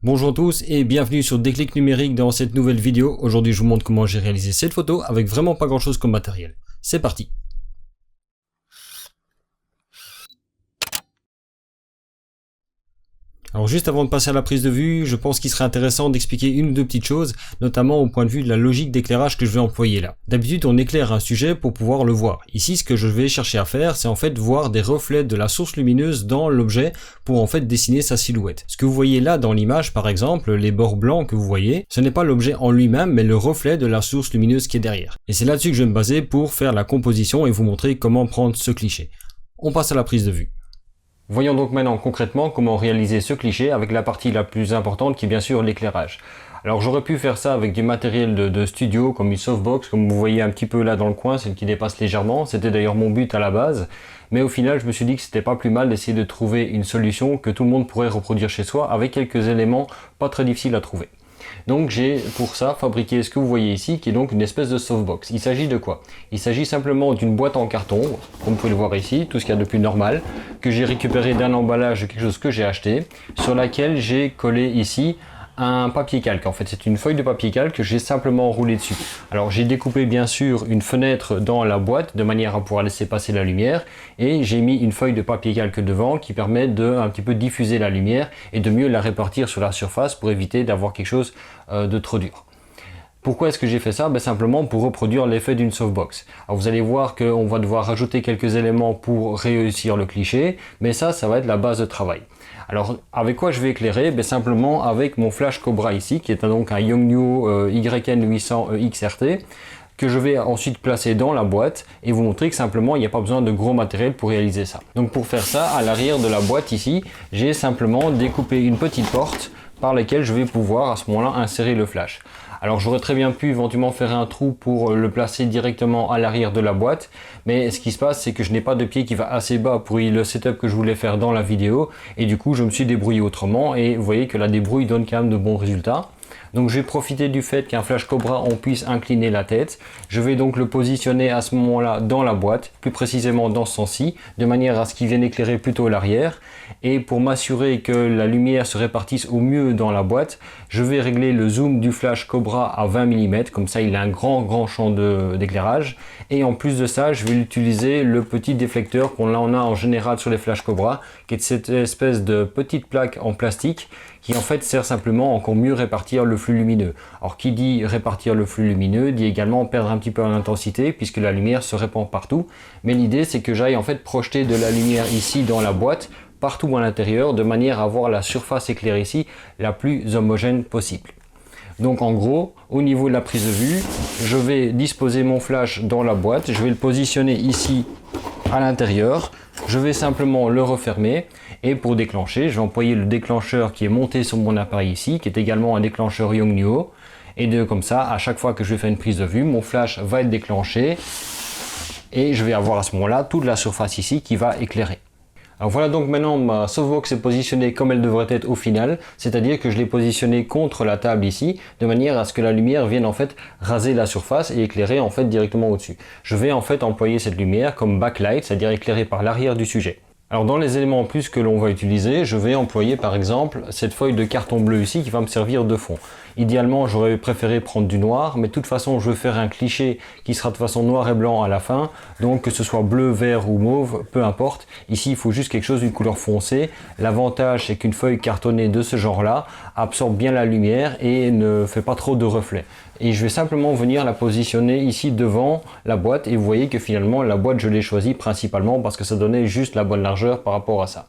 Bonjour à tous et bienvenue sur Déclic Numérique dans cette nouvelle vidéo. Aujourd'hui je vous montre comment j'ai réalisé cette photo avec vraiment pas grand chose comme matériel. C'est parti! Alors juste avant de passer à la prise de vue, je pense qu'il serait intéressant d'expliquer une ou deux petites choses, notamment au point de vue de la logique d'éclairage que je vais employer là. D'habitude on éclaire un sujet pour pouvoir le voir. Ici ce que je vais chercher à faire, c'est en fait voir des reflets de la source lumineuse dans l'objet pour en fait dessiner sa silhouette. Ce que vous voyez là dans l'image par exemple, les bords blancs que vous voyez, ce n'est pas l'objet en lui-même mais le reflet de la source lumineuse qui est derrière. Et c'est là-dessus que je vais me baser pour faire la composition et vous montrer comment prendre ce cliché. On passe à la prise de vue. Voyons donc maintenant concrètement comment réaliser ce cliché avec la partie la plus importante qui est bien sûr l'éclairage. Alors j'aurais pu faire ça avec du matériel de studio comme une softbox, comme vous voyez un petit peu là dans le coin, celle qui dépasse légèrement. C'était d'ailleurs mon but à la base. Mais au final je me suis dit que c'était pas plus mal d'essayer de trouver une solution que tout le monde pourrait reproduire chez soi avec quelques éléments pas très difficiles à trouver. Donc j'ai pour ça fabriqué ce que vous voyez ici qui est donc une espèce de softbox. Il s'agit de quoi? Il s'agit simplement d'une boîte en carton, comme vous pouvez le voir ici, tout ce qu'il y a de plus normal, que j'ai récupéré d'un emballage de quelque chose que j'ai acheté, sur laquelle j'ai collé ici un papier calque. En fait c'est une feuille de papier calque que j'ai simplement roulé dessus. Alors j'ai découpé bien sûr une fenêtre dans la boîte de manière à pouvoir laisser passer la lumière et j'ai mis une feuille de papier calque devant qui permet de un petit peu diffuser la lumière et de mieux la répartir sur la surface pour éviter d'avoir quelque chose de trop dur. Pourquoi est-ce que j'ai fait ça? Simplement pour reproduire l'effet d'une softbox. Alors vous allez voir qu'on va devoir rajouter quelques éléments pour réussir le cliché, mais ça va être la base de travail. Alors avec quoi je vais éclairer? Simplement avec mon flash Cobra ici, qui est donc un Yongnuo YN800 XRT, que je vais ensuite placer dans la boîte et vous montrer que simplement il n'y a pas besoin de gros matériel pour réaliser ça. Donc pour faire ça, à l'arrière de la boîte ici, j'ai simplement découpé une petite porte par laquelle je vais pouvoir à ce moment-là insérer le flash. Alors j'aurais très bien pu éventuellement faire un trou pour le placer directement à l'arrière de la boîte, mais ce qui se passe c'est que je n'ai pas de pied qui va assez bas pour le setup que je voulais faire dans la vidéo et du coup je me suis débrouillé autrement et vous voyez que la débrouille donne quand même de bons résultats. Donc je vais profiter du fait qu'un flash Cobra on puisse incliner la tête. Je vais donc le positionner à ce moment-là dans la boîte, plus précisément dans ce sens-ci, de manière à ce qu'il vienne éclairer plutôt l'arrière. Et pour m'assurer que la lumière se répartisse au mieux dans la boîte, je vais régler le zoom du flash Cobra à 20 mm, comme ça il a un grand champ d'éclairage. Et en plus de ça, je vais utiliser le petit déflecteur qu'on a en général sur les flash Cobra, qui est cette espèce de petite plaque en plastique qui en fait sert simplement à encore mieux répartir le flux lumineux. Alors qui dit répartir le flux lumineux dit également perdre un petit peu en intensité puisque la lumière se répand partout. Mais l'idée c'est que j'aille en fait projeter de la lumière ici dans la boîte partout à l'intérieur de manière à avoir la surface éclairée ici la plus homogène possible. Donc en gros, au niveau de la prise de vue, je vais disposer mon flash dans la boîte, je vais le positionner ici à l'intérieur, je vais simplement le refermer et pour déclencher, je vais employer le déclencheur qui est monté sur mon appareil ici, qui est également un déclencheur Yongnuo et comme ça, à chaque fois que je vais faire une prise de vue, mon flash va être déclenché et je vais avoir à ce moment-là toute la surface ici qui va éclairer. Alors voilà donc maintenant ma softbox est positionnée comme elle devrait être au final, c'est-à-dire que je l'ai positionnée contre la table ici, de manière à ce que la lumière vienne en fait raser la surface et éclairer en fait directement au-dessus. Je vais en fait employer cette lumière comme backlight, c'est-à-dire éclairer par l'arrière du sujet. Alors dans les éléments en plus que l'on va utiliser, je vais employer par exemple cette feuille de carton bleu ici qui va me servir de fond. Idéalement j'aurais préféré prendre du noir, mais de toute façon je vais faire un cliché qui sera de façon noir et blanc à la fin, donc que ce soit bleu, vert ou mauve, peu importe. Ici il faut juste quelque chose d'une couleur foncée. L'avantage c'est qu'une feuille cartonnée de ce genre là absorbe bien la lumière et ne fait pas trop de reflets. Et je vais simplement venir la positionner ici devant la boîte et vous voyez que finalement la boîte je l'ai choisie principalement parce que ça donnait juste la bonne largeur par rapport à ça.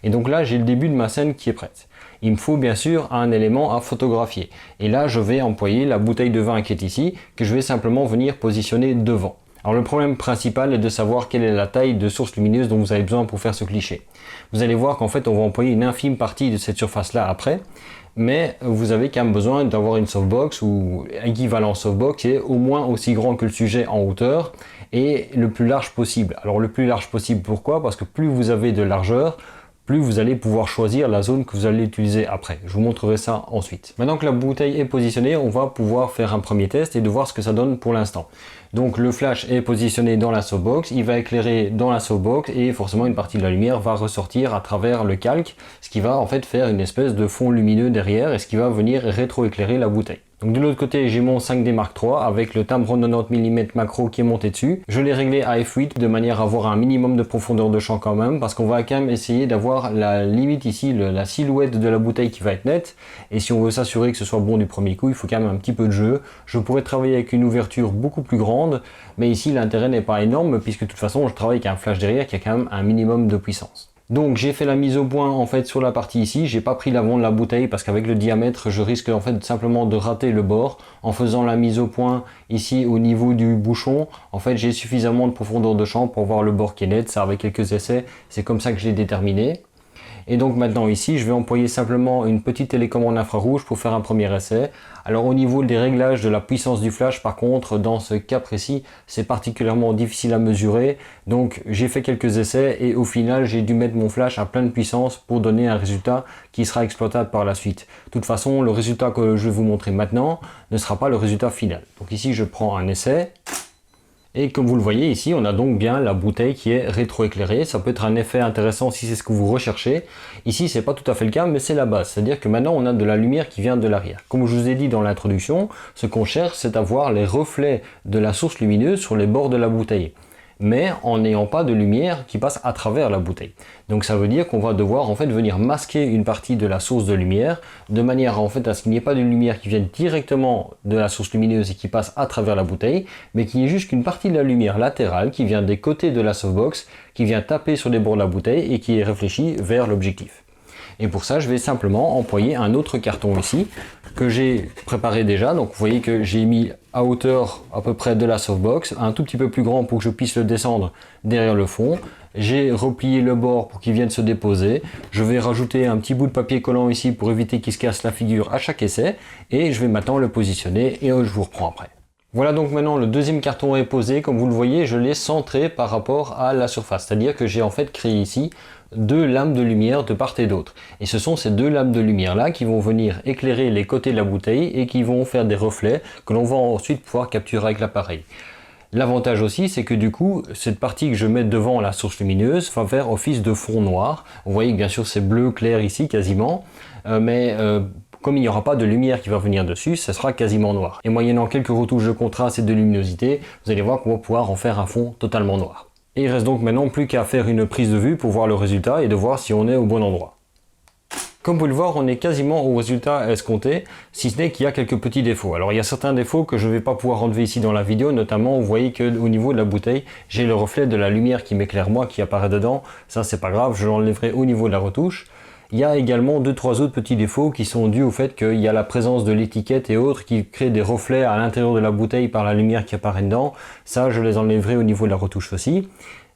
Et donc là j'ai le début de ma scène qui est prête. Il me faut bien sûr un élément à photographier. Et là je vais employer la bouteille de vin qui est ici, que je vais simplement venir positionner devant. Alors le problème principal est de savoir quelle est la taille de source lumineuse dont vous avez besoin pour faire ce cliché. Vous allez voir qu'en fait on va employer une infime partie de cette surface là après, mais vous avez quand même besoin d'avoir une softbox ou équivalent softbox qui est au moins aussi grand que le sujet en hauteur et le plus large possible. Alors le plus large possible pourquoi? Parce que plus vous avez de largeur, plus vous allez pouvoir choisir la zone que vous allez utiliser après. Je vous montrerai ça ensuite. Maintenant que la bouteille est positionnée, on va pouvoir faire un premier test et de voir ce que ça donne pour l'instant. Donc le flash est positionné dans la softbox, il va éclairer dans la softbox et forcément une partie de la lumière va ressortir à travers le calque, ce qui va en fait faire une espèce de fond lumineux derrière et ce qui va venir rétro-éclairer la bouteille. Donc de l'autre côté, j'ai mon 5D Mark III avec le timbre 90 mm macro qui est monté dessus. Je l'ai réglé à f8 de manière à avoir un minimum de profondeur de champ quand même, parce qu'on va quand même essayer d'avoir la limite ici, la silhouette de la bouteille qui va être nette. Et si on veut s'assurer que ce soit bon du premier coup, il faut quand même un petit peu de jeu. Je pourrais travailler avec une ouverture beaucoup plus grande, mais ici l'intérêt n'est pas énorme puisque de toute façon je travaille avec un flash derrière qui a quand même un minimum de puissance. Donc j'ai fait la mise au point en fait sur la partie ici, j'ai pas pris l'avant de la bouteille parce qu'avec le diamètre je risque en fait simplement de rater le bord. En faisant la mise au point ici au niveau du bouchon, en fait j'ai suffisamment de profondeur de champ pour voir le bord qui est net, ça avec quelques essais, c'est comme ça que je l'ai déterminé. Et donc maintenant ici, je vais employer simplement une petite télécommande infrarouge pour faire un premier essai. Alors au niveau des réglages de la puissance du flash, par contre, dans ce cas précis, c'est particulièrement difficile à mesurer. Donc j'ai fait quelques essais et au final, j'ai dû mettre mon flash à pleine puissance pour donner un résultat qui sera exploitable par la suite. De toute façon, le résultat que je vais vous montrer maintenant ne sera pas le résultat final. Donc ici, je prends un essai. Et comme vous le voyez ici, on a donc bien la bouteille qui est rétroéclairée. Ça peut être un effet intéressant si c'est ce que vous recherchez. Ici, c'est pas tout à fait le cas, mais c'est la base. C'est-à-dire que maintenant, on a de la lumière qui vient de l'arrière. Comme je vous ai dit dans l'introduction, ce qu'on cherche, c'est d'avoir les reflets de la source lumineuse sur les bords de la bouteille, mais en n'ayant pas de lumière qui passe à travers la bouteille. Donc ça veut dire qu'on va devoir en fait venir masquer une partie de la source de lumière de manière en fait à ce qu'il n'y ait pas de lumière qui vienne directement de la source lumineuse et qui passe à travers la bouteille, mais qu'il n'y ait juste qu'une partie de la lumière latérale qui vient des côtés de la softbox, qui vient taper sur les bords de la bouteille et qui est réfléchie vers l'objectif. Et pour ça, je vais simplement employer un autre carton ici que j'ai préparé déjà. Donc vous voyez que j'ai mis à hauteur à peu près de la softbox, un tout petit peu plus grand pour que je puisse le descendre derrière le fond. J'ai replié le bord pour qu'il vienne se déposer. Je vais rajouter un petit bout de papier collant ici pour éviter qu'il se casse la figure à chaque essai. Et je vais maintenant le positionner et je vous reprends après. Voilà donc maintenant le deuxième carton est posé. Comme vous le voyez, je l'ai centré par rapport à la surface. C'est-à-dire que j'ai en fait créé ici deux lames de lumière de part et d'autre. Et ce sont ces deux lames de lumière là qui vont venir éclairer les côtés de la bouteille et qui vont faire des reflets que l'on va ensuite pouvoir capturer avec l'appareil. L'avantage aussi, c'est que du coup, cette partie que je mets devant la source lumineuse va faire office de fond noir. Vous voyez que bien sûr c'est bleu clair ici quasiment, mais comme il n'y aura pas de lumière qui va venir dessus, ça sera quasiment noir. Et moyennant quelques retouches de contraste et de luminosité, vous allez voir qu'on va pouvoir en faire un fond totalement noir. Et il reste donc maintenant plus qu'à faire une prise de vue pour voir le résultat et de voir si on est au bon endroit. Comme vous pouvez le voir, on est quasiment au résultat escompté, si ce n'est qu'il y a quelques petits défauts. Alors il y a certains défauts que je ne vais pas pouvoir enlever ici dans la vidéo, notamment vous voyez qu'au niveau de la bouteille, j'ai le reflet de la lumière qui m'éclaire moi, qui apparaît dedans. Ça c'est pas grave, je l'enlèverai au niveau de la retouche. Il y a également 2-3 autres petits défauts qui sont dus au fait qu'il y a la présence de l'étiquette et autres qui créent des reflets à l'intérieur de la bouteille par la lumière qui apparaît dedans. Ça je les enlèverai au niveau de la retouche aussi.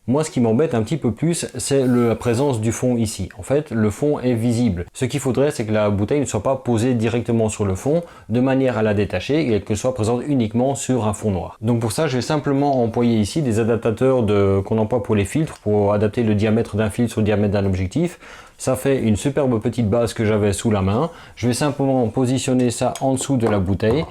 Moi, ce qui m'embête un petit peu plus, c'est la présence du fond ici. En fait, le fond est visible. Ce qu'il faudrait, c'est que la bouteille ne soit pas posée directement sur le fond, de manière à la détacher et qu'elle soit présente uniquement sur un fond noir. Donc pour ça, je vais simplement employer ici des adaptateurs qu'on emploie pour les filtres, pour adapter le diamètre d'un filtre au diamètre d'un objectif. Ça fait une superbe petite base que j'avais sous la main. Je vais simplement positionner ça en dessous de la bouteille,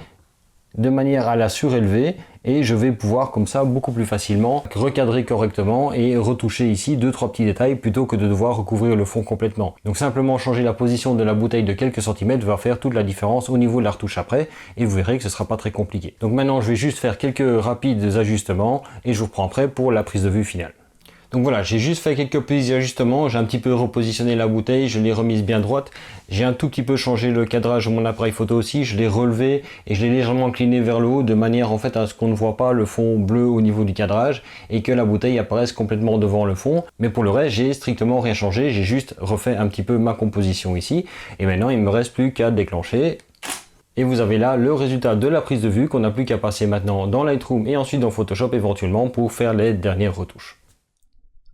de manière à la surélever et je vais pouvoir comme ça beaucoup plus facilement recadrer correctement et retoucher ici 2-3 petits détails plutôt que de devoir recouvrir le fond complètement. Donc simplement changer la position de la bouteille de quelques centimètres va faire toute la différence au niveau de la retouche après et vous verrez que ce sera pas très compliqué. Donc maintenant je vais juste faire quelques rapides ajustements et je vous reprends après pour la prise de vue finale. Donc voilà, j'ai juste fait quelques petits ajustements, j'ai un petit peu repositionné la bouteille, je l'ai remise bien droite, j'ai un tout petit peu changé le cadrage de mon appareil photo aussi, je l'ai relevé et je l'ai légèrement incliné vers le haut de manière en fait à ce qu'on ne voit pas le fond bleu au niveau du cadrage et que la bouteille apparaisse complètement devant le fond. Mais pour le reste, j'ai strictement rien changé, j'ai juste refait un petit peu ma composition ici et maintenant il ne me reste plus qu'à déclencher. Et vous avez là le résultat de la prise de vue qu'on n'a plus qu'à passer maintenant dans Lightroom et ensuite dans Photoshop éventuellement pour faire les dernières retouches.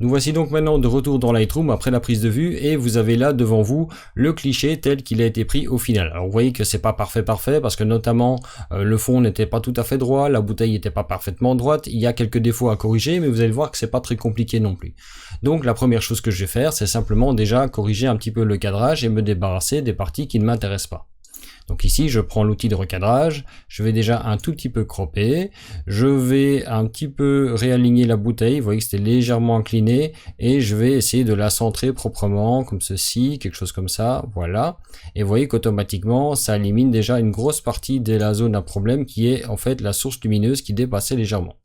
Nous voici donc maintenant de retour dans Lightroom après la prise de vue et vous avez là devant vous le cliché tel qu'il a été pris au final. Alors vous voyez que c'est pas parfait parce que notamment le fond n'était pas tout à fait droit, la bouteille n'était pas parfaitement droite, il y a quelques défauts à corriger mais vous allez voir que c'est pas très compliqué non plus. Donc la première chose que je vais faire c'est simplement déjà corriger un petit peu le cadrage et me débarrasser des parties qui ne m'intéressent pas. Donc ici, je prends l'outil de recadrage, je vais déjà un tout petit peu cropper, je vais un petit peu réaligner la bouteille, vous voyez que c'était légèrement incliné, et je vais essayer de la centrer proprement, comme ceci, quelque chose comme ça, voilà. Et vous voyez qu'automatiquement, ça élimine déjà une grosse partie de la zone à problème, qui est en fait la source lumineuse qui dépassait légèrement.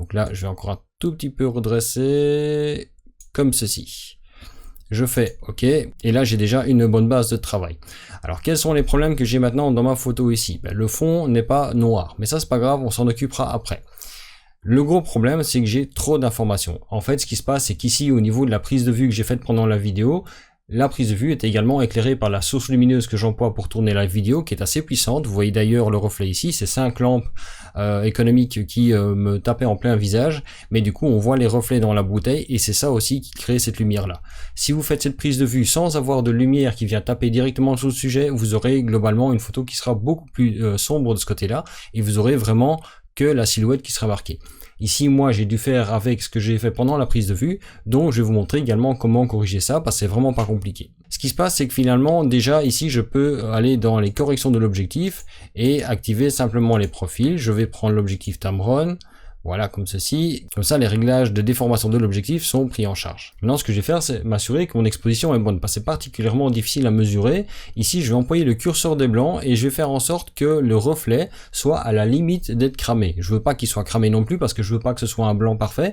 Donc là, je vais encore un tout petit peu redresser, comme ceci. Je fais OK, et là j'ai déjà une bonne base de travail. Alors quels sont les problèmes que j'ai maintenant dans ma photo ici? Le fond n'est pas noir, mais ça c'est pas grave, on s'en occupera après. Le gros problème c'est que j'ai trop d'informations. En fait ce qui se passe c'est qu'ici au niveau de la prise de vue que j'ai faite pendant la vidéo, la prise de vue est également éclairée par la source lumineuse que j'emploie pour tourner la vidéo qui est assez puissante. Vous voyez d'ailleurs le reflet ici, c'est 5 lampes économiques qui me tapaient en plein visage, mais du coup on voit les reflets dans la bouteille et c'est ça aussi qui crée cette lumière là. Si vous faites cette prise de vue sans avoir de lumière qui vient taper directement sur le sujet, vous aurez globalement une photo qui sera beaucoup plus sombre de ce côté là et vous aurez vraiment que la silhouette qui sera marquée. Ici, moi, j'ai dû faire avec ce que j'ai fait pendant la prise de vue, donc je vais vous montrer également comment corriger ça, parce que c'est vraiment pas compliqué. Ce qui se passe, c'est que finalement, déjà, ici, je peux aller dans les corrections de l'objectif et activer simplement les profils. Je vais prendre l'objectif Tamron, voilà, comme ceci. Comme ça, les réglages de déformation de l'objectif sont pris en charge. Maintenant, ce que je vais faire, c'est m'assurer que mon exposition est bonne, parce que c'est particulièrement difficile à mesurer. Ici, je vais employer le curseur des blancs et je vais faire en sorte que le reflet soit à la limite d'être cramé. Je veux pas qu'il soit cramé non plus, parce que je veux pas que ce soit un blanc parfait,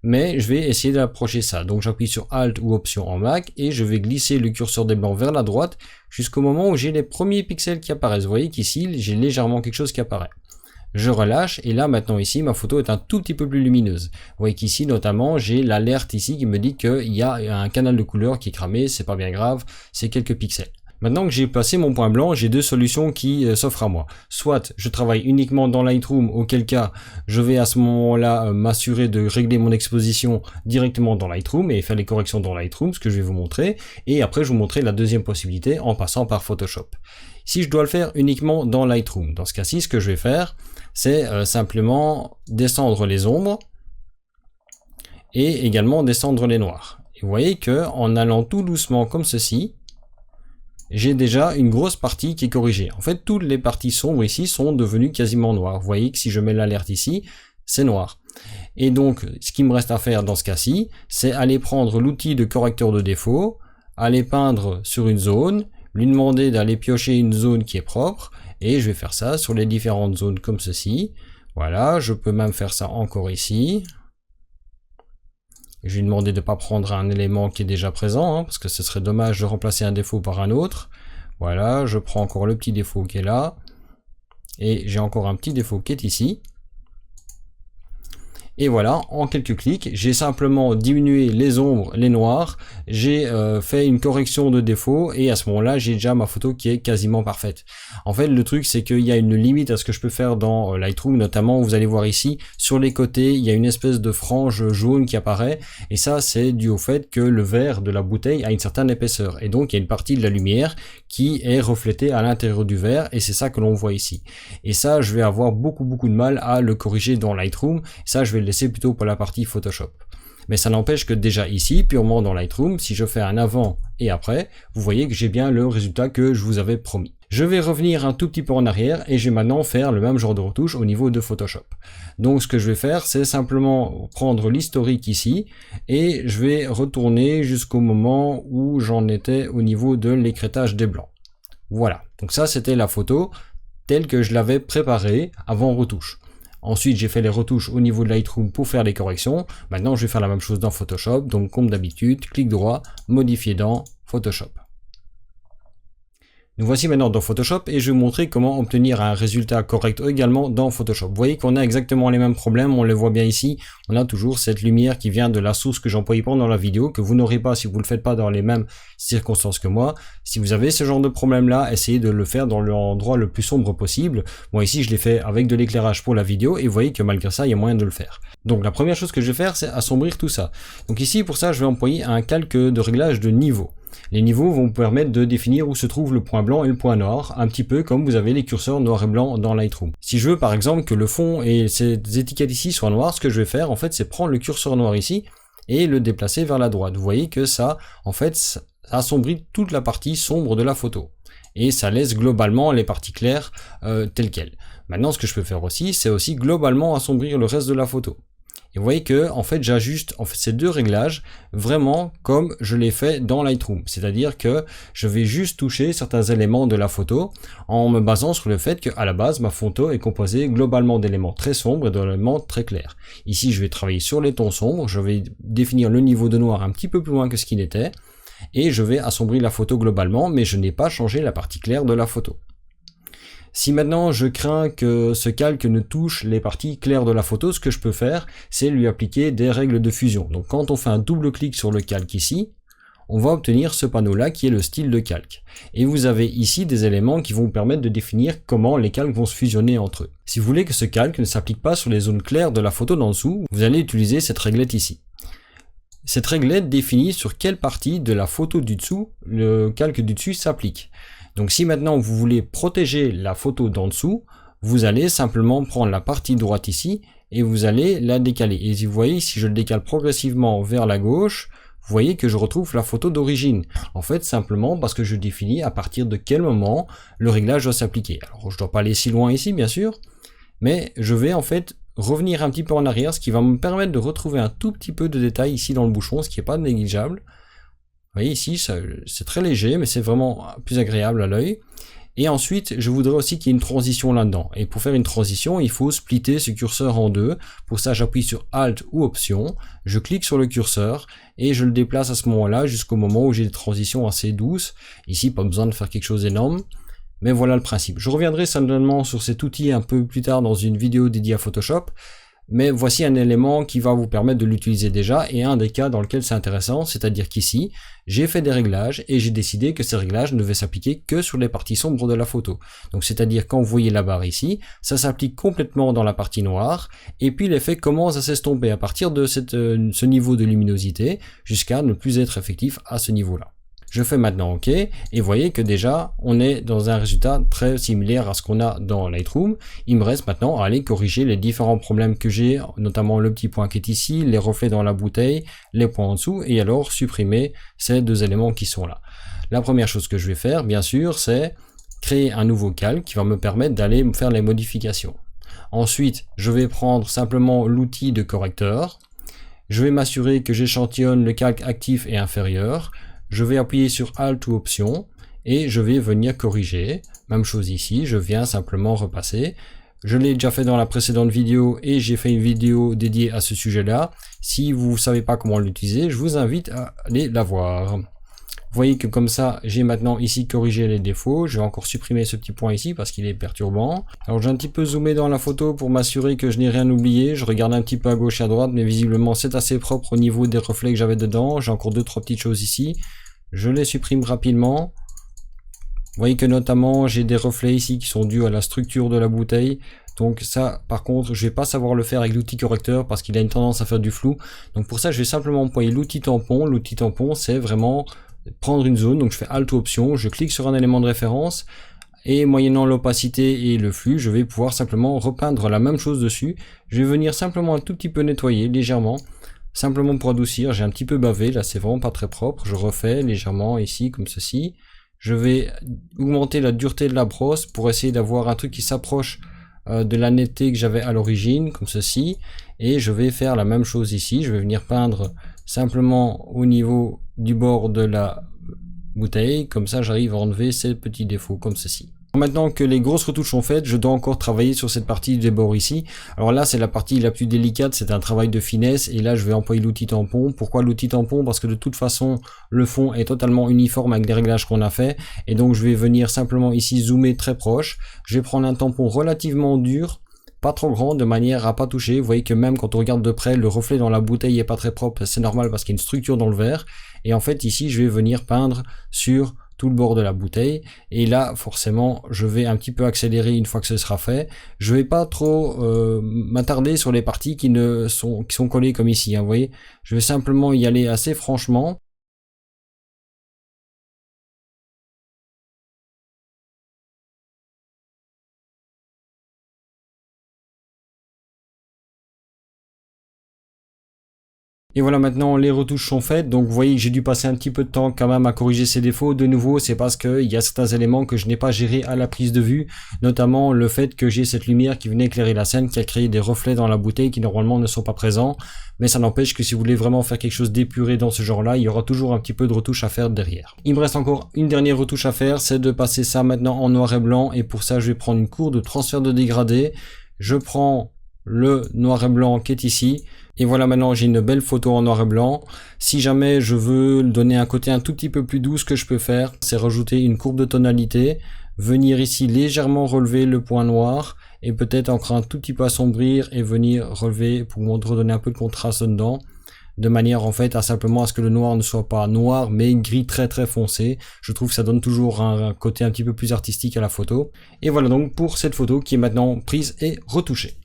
mais je vais essayer d'approcher ça. Donc, j'appuie sur Alt ou Option en Mac et je vais glisser le curseur des blancs vers la droite jusqu'au moment où j'ai les premiers pixels qui apparaissent. Vous voyez qu'ici, j'ai légèrement quelque chose qui apparaît. Je relâche et là maintenant ici ma photo est un tout petit peu plus lumineuse. Vous voyez qu'ici notamment j'ai l'alerte ici qui me dit qu'il y a un canal de couleur qui est cramé, c'est pas bien grave, c'est quelques pixels. Maintenant que j'ai passé mon point blanc, j'ai deux solutions qui s'offrent à moi. Soit je travaille uniquement dans Lightroom, auquel cas je vais à ce moment-là m'assurer de régler mon exposition directement dans Lightroom et faire les corrections dans Lightroom, ce que je vais vous montrer. Et après je vais vous montrer la deuxième possibilité en passant par Photoshop. Si je dois le faire uniquement dans Lightroom, dans ce cas-ci, ce que je vais faire, c'est simplement descendre les ombres et également descendre les noirs. Et vous voyez que en allant tout doucement comme ceci, j'ai déjà une grosse partie qui est corrigée. En fait, toutes les parties sombres ici sont devenues quasiment noires. Vous voyez que si je mets l'alerte ici, c'est noir. Et donc, ce qui me reste à faire dans ce cas-ci, c'est aller prendre l'outil de correcteur de défaut, aller peindre sur une zone, lui demander d'aller piocher une zone qui est propre, et je vais faire ça sur les différentes zones comme ceci. Voilà, je peux même faire ça encore ici. Je lui ai demandé de ne pas prendre un élément qui est déjà présent, parce que ce serait dommage de remplacer un défaut par un autre. Voilà, je prends encore le petit défaut qui est là. Et j'ai encore un petit défaut qui est ici. Et voilà, en quelques clics, j'ai simplement diminué les ombres, les noirs, j'ai fait une correction de défaut et à ce moment-là, j'ai déjà ma photo qui est quasiment parfaite. En fait, le truc, c'est qu'il y a une limite à ce que je peux faire dans Lightroom, notamment, vous allez voir ici, sur les côtés, il y a une espèce de frange jaune qui apparaît et ça, c'est dû au fait que le verre de la bouteille a une certaine épaisseur et donc il y a une partie de la lumière qui est reflétée à l'intérieur du verre et c'est ça que l'on voit ici. Et ça, je vais avoir beaucoup de mal à le corriger dans Lightroom. Ça, je vais le laisser plutôt pour la partie Photoshop. Mais ça n'empêche que déjà ici, purement dans Lightroom, si je fais un avant et après, vous voyez que j'ai bien le résultat que je vous avais promis. Je vais revenir un tout petit peu en arrière et je vais maintenant faire le même genre de retouche au niveau de Photoshop. Donc ce que je vais faire, c'est simplement prendre l'historique ici et je vais retourner jusqu'au moment où j'en étais au niveau de l'écrêtage des blancs. Voilà, donc ça c'était la photo telle que je l'avais préparée avant retouche. Ensuite, j'ai fait les retouches au niveau de Lightroom pour faire les corrections. Maintenant, je vais faire la même chose dans Photoshop. Donc, comme d'habitude, clic droit, modifier dans Photoshop. Nous voici maintenant dans Photoshop et je vais vous montrer comment obtenir un résultat correct également dans Photoshop. Vous voyez qu'on a exactement les mêmes problèmes, on le voit bien ici. On a toujours cette lumière qui vient de la source que j'employais pendant la vidéo, que vous n'aurez pas si vous ne le faites pas dans les mêmes circonstances que moi. Si vous avez ce genre de problème là, essayez de le faire dans l'endroit le plus sombre possible. Moi ici je l'ai fait avec de l'éclairage pour la vidéo et vous voyez que malgré ça il y a moyen de le faire. Donc la première chose que je vais faire c'est assombrir tout ça. Donc ici pour ça je vais employer un calque de réglage de niveau. Les niveaux vont vous permettre de définir où se trouve le point blanc et le point noir, un petit peu comme vous avez les curseurs noir et blanc dans Lightroom. Si je veux par exemple que le fond et ces étiquettes ici soient noirs, ce que je vais faire en fait c'est prendre le curseur noir ici et le déplacer vers la droite. Vous voyez que ça en fait ça assombrit toute la partie sombre de la photo. Et ça laisse globalement les parties claires telles quelles. Maintenant ce que je peux faire aussi, c'est aussi globalement assombrir le reste de la photo. Et vous voyez que en fait j'ajuste ces deux réglages vraiment comme je l'ai fait dans Lightroom, c'est-à-dire que je vais juste toucher certains éléments de la photo en me basant sur le fait qu'à la base ma photo est composée globalement d'éléments très sombres et d'éléments très clairs. Ici je vais travailler sur les tons sombres, je vais définir le niveau de noir un petit peu plus loin que ce qu'il était et je vais assombrir la photo globalement, mais je n'ai pas changé la partie claire de la photo. Si maintenant je crains que ce calque ne touche les parties claires de la photo, ce que je peux faire, c'est lui appliquer des règles de fusion. Donc quand on fait un double clic sur le calque ici, on va obtenir ce panneau-là qui est le style de calque. Et vous avez ici des éléments qui vont vous permettre de définir comment les calques vont se fusionner entre eux. Si vous voulez que ce calque ne s'applique pas sur les zones claires de la photo d'en dessous, vous allez utiliser cette réglette ici. Cette réglette définit sur quelle partie de la photo du dessous le calque du dessus s'applique. Donc si maintenant vous voulez protéger la photo d'en dessous, vous allez simplement prendre la partie droite ici et vous allez la décaler. Et si vous voyez, si je le décale progressivement vers la gauche, vous voyez que je retrouve la photo d'origine. En fait, simplement parce que je définis à partir de quel moment le réglage doit s'appliquer. Alors je ne dois pas aller si loin ici bien sûr, mais je vais en fait revenir un petit peu en arrière, ce qui va me permettre de retrouver un tout petit peu de détail ici dans le bouchon, ce qui n'est pas négligeable. Vous voyez ici, c'est très léger, mais c'est vraiment plus agréable à l'œil. Et ensuite, je voudrais aussi qu'il y ait une transition là-dedans. Et pour faire une transition, il faut splitter ce curseur en deux. Pour ça, j'appuie sur Alt ou Option, je clique sur le curseur et je le déplace à ce moment-là jusqu'au moment où j'ai des transitions assez douces. Ici, pas besoin de faire quelque chose d'énorme. Mais voilà le principe. Je reviendrai certainement sur cet outil un peu plus tard dans une vidéo dédiée à Photoshop. Mais voici un élément qui va vous permettre de l'utiliser déjà et un des cas dans lequel c'est intéressant, c'est-à-dire qu'ici, j'ai fait des réglages et j'ai décidé que ces réglages ne devaient s'appliquer que sur les parties sombres de la photo. Donc c'est-à-dire quand vous voyez la barre ici, ça s'applique complètement dans la partie noire et puis l'effet commence à s'estomper à partir de ce niveau de luminosité jusqu'à ne plus être effectif à ce niveau-là. Je fais maintenant OK et vous voyez que déjà on est dans un résultat très similaire à ce qu'on a dans Lightroom. Il me reste maintenant à aller corriger les différents problèmes que j'ai, notamment le petit point qui est ici, les reflets dans la bouteille, les points en dessous et alors supprimer ces deux éléments qui sont là. La première chose que je vais faire bien sûr c'est créer un nouveau calque qui va me permettre d'aller me faire les modifications. Ensuite je vais prendre simplement l'outil de correcteur. Je vais m'assurer que j'échantillonne le calque actif et inférieur. Je vais appuyer sur Alt ou Option et je vais venir corriger. Même chose ici, je viens simplement repasser. Je l'ai déjà fait dans la précédente vidéo et j'ai fait une vidéo dédiée à ce sujet-là. Si vous ne savez pas comment l'utiliser, je vous invite à aller la voir. Vous voyez que comme ça, j'ai maintenant ici corrigé les défauts. Je vais encore supprimer ce petit point ici parce qu'il est perturbant. Alors j'ai un petit peu zoomé dans la photo pour m'assurer que je n'ai rien oublié. Je regarde un petit peu à gauche et à droite, mais visiblement c'est assez propre au niveau des reflets que j'avais dedans. J'ai encore 2-3 petites choses ici. Je les supprime rapidement. Vous voyez que notamment j'ai des reflets ici qui sont dus à la structure de la bouteille. Donc ça par contre je vais pas savoir le faire avec l'outil correcteur parce qu'il a une tendance à faire du flou. Donc pour ça je vais simplement employer l'outil tampon. L'outil tampon c'est vraiment prendre une zone. Donc je fais Alt ou Option, je clique sur un élément de référence. Et moyennant l'opacité et le flux, je vais pouvoir simplement repeindre la même chose dessus. Je vais venir simplement un tout petit peu nettoyer légèrement. Simplement pour adoucir, j'ai un petit peu bavé, là c'est vraiment pas très propre, je refais légèrement ici comme ceci. Je vais augmenter la dureté de la brosse pour essayer d'avoir un truc qui s'approche de la netteté que j'avais à l'origine, comme ceci. Et je vais faire la même chose ici, je vais venir peindre simplement au niveau du bord de la bouteille, comme ça j'arrive à enlever ces petits défauts comme ceci. Maintenant que les grosses retouches sont faites, je dois encore travailler sur cette partie du débord ici. Alors là, c'est la partie la plus délicate, c'est un travail de finesse, et là je vais employer l'outil tampon. Pourquoi l'outil tampon? Parce que de toute façon, le fond est totalement uniforme avec les réglages qu'on a fait, et donc je vais venir simplement ici zoomer très proche. Je vais prendre un tampon relativement dur, pas trop grand, de manière à pas toucher. Vous voyez que même quand on regarde de près, le reflet dans la bouteille est pas très propre, c'est normal parce qu'il y a une structure dans le verre. Et en fait ici, je vais venir peindre sur tout le bord de la bouteille, et là forcément je vais un petit peu accélérer une fois que ce sera fait. Je vais pas trop m'attarder sur les parties qui sont collées comme ici, hein, vous voyez. Je vais simplement y aller assez franchement. Et voilà, maintenant les retouches sont faites, donc vous voyez que j'ai dû passer un petit peu de temps quand même à corriger ces défauts. De nouveau, c'est parce qu'il y a certains éléments que je n'ai pas gérés à la prise de vue, notamment le fait que j'ai cette lumière qui venait éclairer la scène, qui a créé des reflets dans la bouteille qui normalement ne sont pas présents. Mais ça n'empêche que si vous voulez vraiment faire quelque chose d'épuré dans ce genre-là, il y aura toujours un petit peu de retouche à faire derrière. Il me reste encore une dernière retouche à faire, c'est de passer ça maintenant en noir et blanc, et pour ça je vais prendre une cour de transfert de dégradé. Je prends le noir et blanc qui est ici, et voilà, maintenant j'ai une belle photo en noir et blanc. Si jamais je veux donner un côté un tout petit peu plus doux, ce que je peux faire, c'est rajouter une courbe de tonalité, venir ici légèrement relever le point noir, et peut-être encore un tout petit peu assombrir et venir relever pour redonner un peu de contraste dedans, de manière en fait à simplement à ce que le noir ne soit pas noir mais gris très très foncé. Je trouve que ça donne toujours un côté un petit peu plus artistique à la photo. Et voilà donc pour cette photo qui est maintenant prise et retouchée.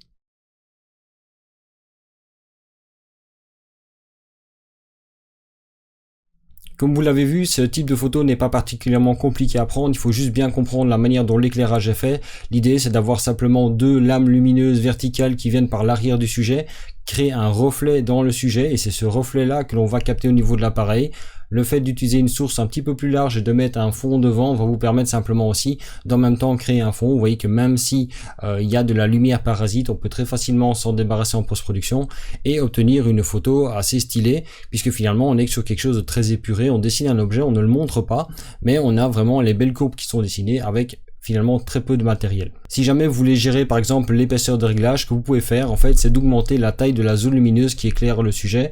Comme vous l'avez vu, ce type de photo n'est pas particulièrement compliqué à prendre, il faut juste bien comprendre la manière dont l'éclairage est fait. L'idée c'est d'avoir simplement deux lames lumineuses verticales qui viennent par l'arrière du sujet, créer un reflet dans le sujet, et c'est ce reflet là que l'on va capter au niveau de l'appareil. Le fait d'utiliser une source un petit peu plus large et de mettre un fond devant va vous permettre simplement aussi d'en même temps créer un fond. Vous voyez que même si il y a de la lumière parasite, on peut très facilement s'en débarrasser en post-production et obtenir une photo assez stylée, puisque finalement on est sur quelque chose de très épuré. On dessine un objet, on ne le montre pas, mais on a vraiment les belles courbes qui sont dessinées avec finalement très peu de matériel. Si jamais vous voulez gérer par exemple l'épaisseur de réglage, ce que vous pouvez faire en fait c'est d'augmenter la taille de la zone lumineuse qui éclaire le sujet.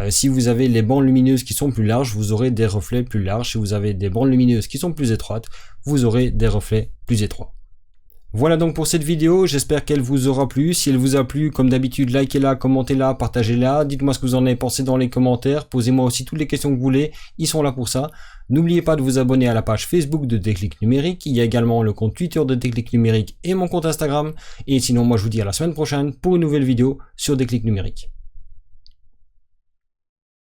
Si vous avez les bandes lumineuses qui sont plus larges, vous aurez des reflets plus larges. Si vous avez des bandes lumineuses qui sont plus étroites, vous aurez des reflets plus étroits. Voilà donc pour cette vidéo, j'espère qu'elle vous aura plu. Si elle vous a plu, comme d'habitude, likez-la, commentez-la, partagez-la, dites-moi ce que vous en avez pensé dans les commentaires, posez-moi aussi toutes les questions que vous voulez, ils sont là pour ça. N'oubliez pas de vous abonner à la page Facebook de Déclic Numérique, il y a également le compte Twitter de Déclic Numérique et mon compte Instagram, et sinon moi je vous dis à la semaine prochaine pour une nouvelle vidéo sur Déclic Numérique.